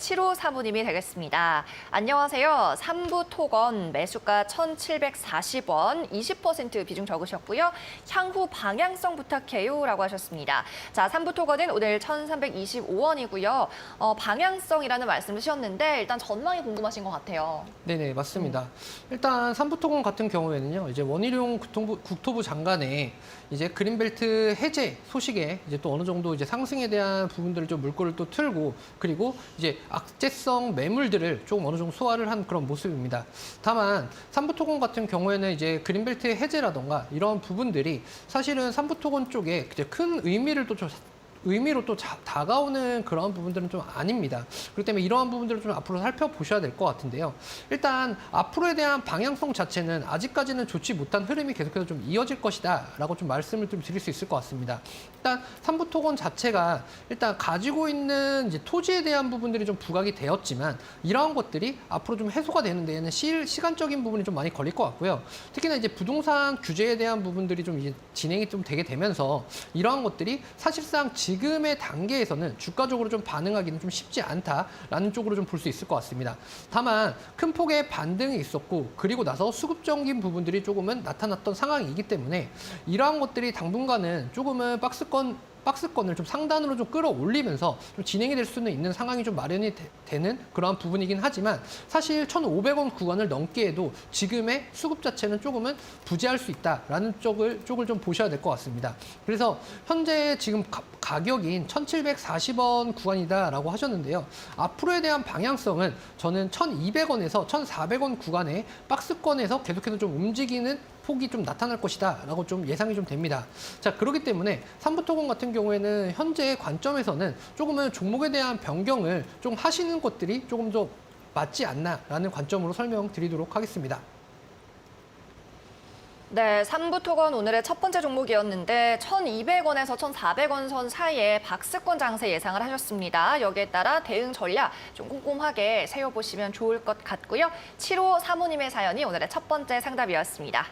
7호 사부님이 되겠습니다. 안녕하세요. 3부 토건 매수가 1,740원, 20% 비중 적으셨고요. 향후 방향성 부탁해요라고 하셨습니다. 자, 3부 토건은 오늘 1,325원이고요. 방향성이라는 말씀을 주셨는데 일단 전망이 궁금하신 것 같아요. 네네, 맞습니다. 일단 삼부토건 같은 경우에는요, 이제 원희룡 국토부 장관의 이제 그린벨트 해제 소식에 이제 또 어느 정도 이제 상승에 대한 부분들을 좀 물꼬를 또 틀고, 그리고 이제 악재성 매물들을 조금 어느 정도 소화를 한 그런 모습입니다. 다만 삼부토건 같은 경우에는 이제 그린벨트 해제라던가 이런 부분들이 사실은 삼부토건 쪽에 이제 큰 의미로 또 다가오는 그런 부분들은 좀 아닙니다. 그렇기 때문에 이러한 부분들을 좀 앞으로 살펴보셔야 될 것 같은데요. 일단 앞으로에 대한 방향성 자체는 아직까지는 좋지 못한 흐름이 계속해서 좀 이어질 것이다라고 좀 말씀을 좀 드릴 수 있을 것 같습니다. 일단 삼부토건 자체가 일단 가지고 있는 이제 토지에 대한 부분들이 좀 부각이 되었지만 이러한 것들이 앞으로 좀 해소가 되는 데에는 시간적인 부분이 좀 많이 걸릴 것 같고요. 특히나 이제 부동산 규제에 대한 부분들이 좀 이제 진행이 좀 되게 되면서 이러한 것들이 사실상 지금의 단계에서는 주가적으로 좀 반응하기는 좀 쉽지 않다라는 쪽으로 좀 볼 수 있을 것 같습니다. 다만 큰 폭의 반등이 있었고 그리고 나서 수급적인 부분들이 조금은 나타났던 상황이기 때문에 이러한 것들이 당분간은 조금은 박스권을 좀 상단으로 좀 끌어올리면서 좀 진행이 될 수는 있는 상황이 좀 마련이 되는 그러한 부분이긴 하지만 사실 1,500원 구간을 넘게 해도 지금의 수급 자체는 조금은 부재할 수 있다라는 쪽을 좀 보셔야 될 것 같습니다. 그래서 현재 지금 가격인 1,740원 구간이다라고 하셨는데요. 앞으로에 대한 방향성은 저는 1,200원에서 1,400원 구간의 박스권에서 계속해서 좀 움직이는 폭이 좀 나타날 것이다라고 좀 예상이 좀 됩니다. 자, 그렇기 때문에 삼부토건 같은 경우에는 현재 관점에서는 조금은 종목에 대한 변경을 좀 하시는 것들이 조금 더 맞지 않나라는 관점으로 설명드리도록 하겠습니다. 네, 3부 토건 오늘의 첫 번째 종목이었는데 1,200원에서 1,400원 선 사이에 박스권 장세 예상을 하셨습니다. 여기에 따라 대응 전략 좀 꼼꼼하게 세워보시면 좋을 것 같고요. 7호 사모님의 사연이 오늘의 첫 번째 상담이었습니다.